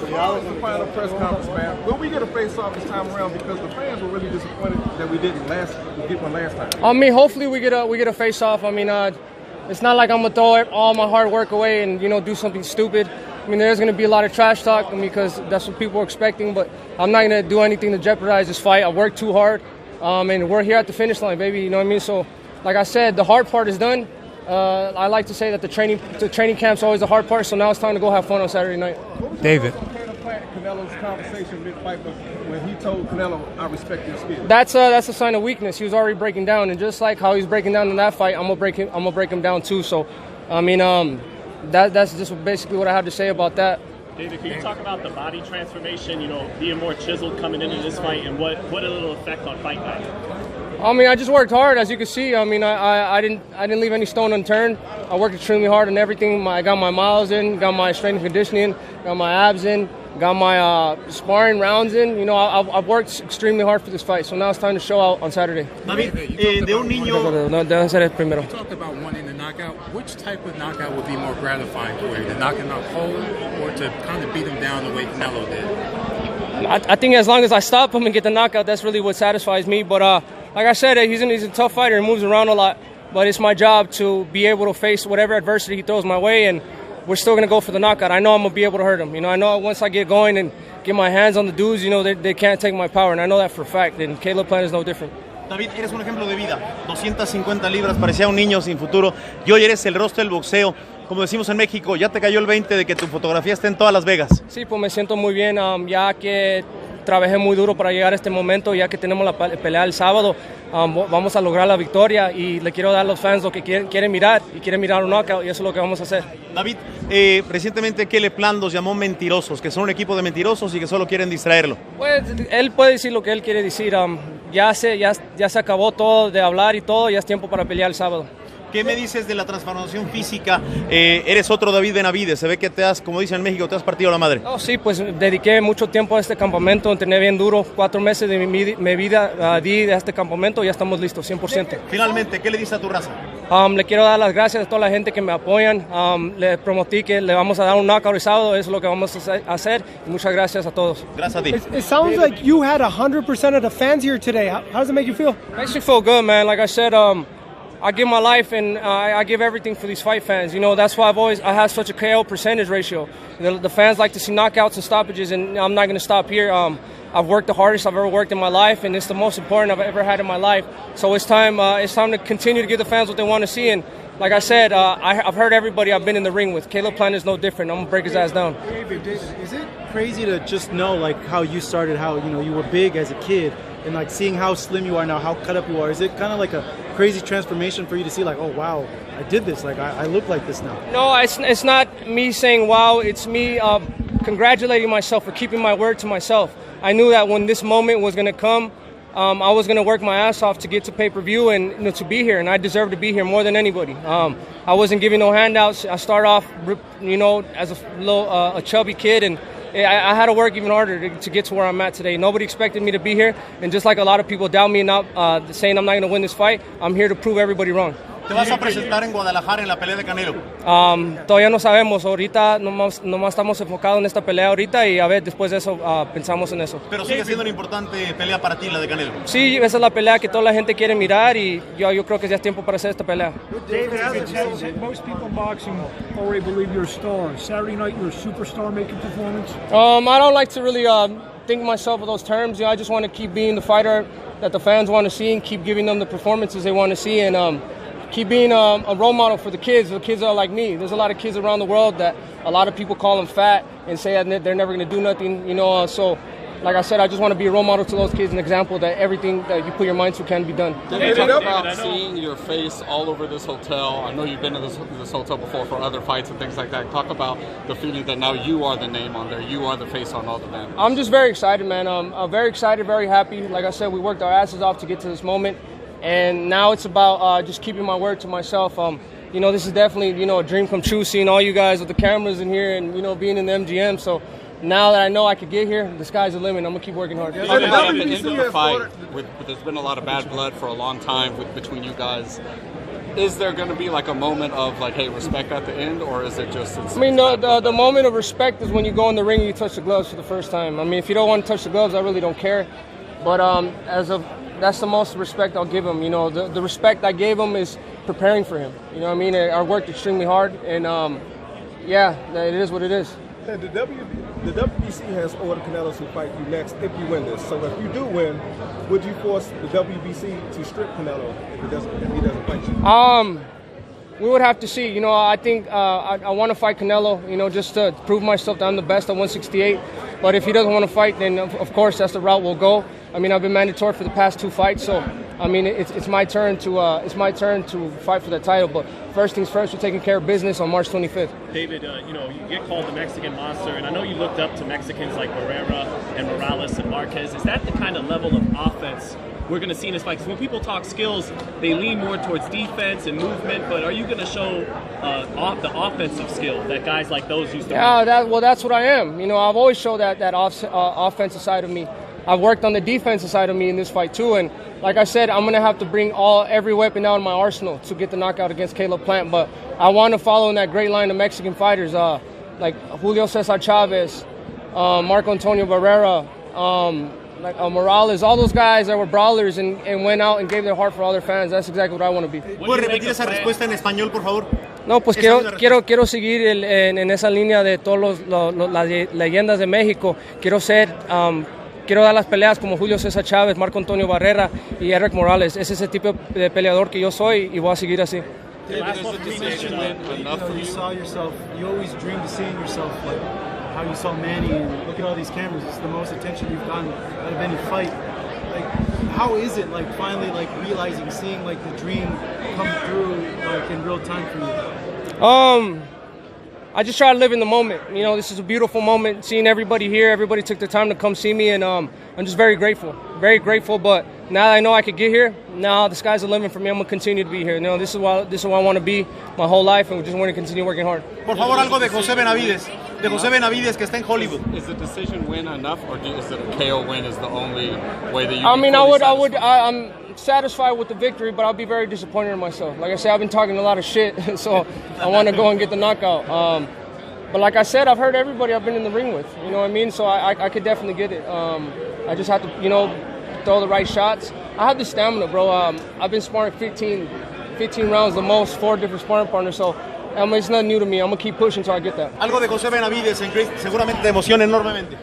the final press conference, man. Will we get a face-off this time around? Because the fans were really disappointed that we didn't get one last time. I mean, hopefully we get a face-off. I mean, it's not like I'm gonna throw all my hard work away and do something stupid. I mean, there's gonna be a lot of trash talk because that's what people are expecting. But I'm not gonna do anything to jeopardize this fight. I worked too hard, and we're here at the finish line, baby. You know what I mean? So, like I said, the hard part is done. I like to say that the training camp's always the hard part, so now it's time to go have fun on Saturday night. David. Canelo's conversation mid-fight when he told Canelo, "I respect your skill." That's a sign of weakness. He was already breaking down, and just like how he's breaking down in that fight, I'm gonna break him down too. So, I mean, that's just basically what I have to say about that. David, can you talk about the body transformation? Being more chiseled coming into this fight, and what it'll affect on fight night. I mean, I just worked hard, as you can see. I mean, I didn't leave any stone unturned. I worked extremely hard on everything. I got my miles in, got my strength and conditioning, got my abs in, got my sparring rounds in. I've worked extremely hard for this fight, so now it's time to show out on Saturday. David, de un niño. You talked about wanting the knockout. Which type of knockout would be more gratifying for you? To knock him out cold, or to kind of beat him down the way Canelo did? I think as long as I stop him and get the knockout, that's really what satisfies me. But like I said, he's a tough fighter and moves around a lot. But it's my job to be able to face whatever adversity he throws my way, and we're still going to go for the knockout. I know I'm going to be able to hurt him. I know once I get going and get my hands on the dudes, they can't take my power, and I know that for a fact, and Caleb Plant is no different. David, eres un ejemplo de vida. 250 libras, parecía un niño sin futuro. Y hoy eres el rostro del boxeo. Como decimos en México, ya te cayó el 20 de que tu fotografía esté en todas Las Vegas. Sí, pues me siento muy bien, ya que trabajé muy duro para llegar a este momento, ya que tenemos la pelea el sábado, vamos a lograr la victoria y le quiero dar a los fans lo que quieren mirar, y quieren mirar un knockout, y eso es lo que vamos a hacer. David, recientemente Caleb Plant los llamó mentirosos, que son un equipo de mentirosos y que solo quieren distraerlo. Pues él puede decir lo que él quiere decir, ya se acabó todo de hablar y todo, ya es tiempo para pelear el sábado. ¿Qué me dices de la transformación física? Eres otro David Benavidez, se ve que como dicen en México, te has partido la madre. No, sí, pues dediqué mucho tiempo a este campamento, entrené bien duro, 4 meses de mi vida di a este campamento y ya estamos listos, 100%. Finalmente, ¿qué le dices a tu raza? Le quiero dar las gracias a toda la gente que me apoyan, le prometí que le vamos a dar un knockout el sábado, eso es lo que vamos a hacer, y muchas gracias a todos. Gracias a ti. It sounds like you had 100% of the fans here today. How does it make you feel? It makes me feel good, man. Like I said, I give my life and I give everything for these fight fans. That's why I have such a KO percentage ratio. The fans like to see knockouts and stoppages, and I'm not going to stop here. I've worked the hardest I've ever worked in my life, and it's the most important I've ever had in my life. So it's time to continue to give the fans what they want to see. And like I said, I've heard everybody I've been in the ring with. Caleb Plant is no different. I'm going to break his ass down. David, is it crazy to just know how you started, how you were big as a kid, and seeing how slim you are now, how cut up you are? Is it kind of like a crazy transformation for you to see oh wow, I did this, I look like this now? No, it's not me saying wow, it's me congratulating myself for keeping my word to myself. I knew that when this moment was going to come, I was going to work my ass off to get to pay-per-view and to be here, and I deserve to be here more than anybody. I wasn't giving no handouts. I started off as a chubby kid, and I had to work even harder to get to where I'm at today. Nobody expected me to be here, and just like a lot of people doubt me, not saying I'm not going to win this fight, I'm here to prove everybody wrong. ¿Te vas a presentar en Guadalajara en la pelea de Canelo? Todavía no sabemos. Ahorita nomás estamos enfocados en esta pelea ahorita y a ver, después de eso pensamos en eso. Pero sigue siendo una importante pelea para ti, la de Canelo. Sí, esa es la pelea que toda la gente quiere mirar y yo creo que ya es tiempo para hacer esta pelea. David, most people in boxing already believe you're a star. Saturday night, you're a superstar making performance? I don't like to really think myself of those terms. I just want to keep being the fighter that the fans want to see and keep giving them the performances they want to see, and keep being a role model for the kids that are like me. There's a lot of kids around the world that a lot of people call them fat and say that they're never going to do nothing, so like I said, I just want to be a role model to those kids, an example that everything that you put your mind to can be done. David, talk about seeing your face all over this hotel. I know you've been to this hotel before for other fights and things like that. Talk about the feeling that now you are the name on there. You are the face on all the banners. I'm just very excited, man. I'm very excited, very happy. Like I said, we worked our asses off to get to this moment. And now it's about just keeping my word to myself. This is definitely, a dream come true, seeing all you guys with the cameras in here and, being in the MGM. So now that I know I could get here, the sky's the limit. I'm going to keep working hard. There's been a lot of bad blood for a long time between you guys. is there going to be like a moment of like, hey, respect at the end, or is it just? I mean, the moment of respect is when you go in the ring and you touch the gloves for the first time. I mean, if you don't want to touch the gloves, I really don't care. But that's the most respect I'll give him. You know, the respect I gave him is preparing for him. You know what I mean? I worked extremely hard, and yeah, it is what it is. And the WBC has ordered Canelo to fight you next if you win this. So if you do win, would you force the WBC to strip Canelo if he doesn't fight you? We would have to see. You know, I think I want to fight Canelo, you know, just to prove myself that I'm the best at 168. But if he doesn't want to fight, then of course that's the route we'll go. I mean, I've been mandatory for the past 2 fights, so I mean it's my turn to fight for that title. But first things first, we're taking care of business on March 25th. David, you know, you get called the Mexican monster, and I know you looked up to Mexicans like Barrera and Morales and Marquez. Is that the kind of level of offense we're going to see in this fight? Because when people talk skills, they lean more towards defense and movement, but are you going to show the offensive skill that guys like those used to? Yeah, that's what I am. You know, I've always showed that offensive side of me. I've worked on the defensive side of me in this fight too, and like I said, I'm going to have to bring every weapon out in my arsenal to get the knockout against Caleb Plant, but I want to follow in that great line of Mexican fighters like Julio Cesar Chavez, Marco Antonio Barrera, Morales, all those guys that were brawlers and went out and gave their heart for all their fans. That's exactly what I want to be. ¿Puedes repetir esa respuesta en español, por favor? No, pues quiero seguir en esa línea de todas las leyendas de México. Quiero dar las peleas como Julio César Chávez, Marco Antonio Barrera y Eric Morales. Es ese tipo de peleador que yo soy y voy a seguir así. You saw yourself, you always dreamed of seeing yourself like how you saw Manny, and look at all these cameras. It's the most attention you've gotten out of any fight. Like, how is it like finally like realizing, seeing like the dream come through like in real time for you? I just try to live in the moment. You know, this is a beautiful moment. Seeing everybody here, everybody took the time to come see me, and I'm just very grateful. Very grateful. But now that I know I could get here, now the sky's the limit for me. I'm gonna continue to be here. You know, this is where I want to be my whole life, and we just want to continue working hard. Por favor, algo de José Benavidez. De José Benavidez que está en Hollywood. Is the decision win enough, or is it a KO win is the only way that you? I mean, I'm satisfied with the victory, but I'll be very disappointed in myself. Like I said, I've been talking a lot of shit, so I want to go and get the knockout. But like I said, I've heard everybody I've been in the ring with. You know what I mean? So I could definitely get it. I just have to, you know, throw the right shots. I have the stamina, bro. I've been sparring 15 rounds the most, 4 different sparring partners. So it's nothing new to me. I'm going to keep pushing until I get that. Algo de José Benavidez, seguramente te emociona enormemente.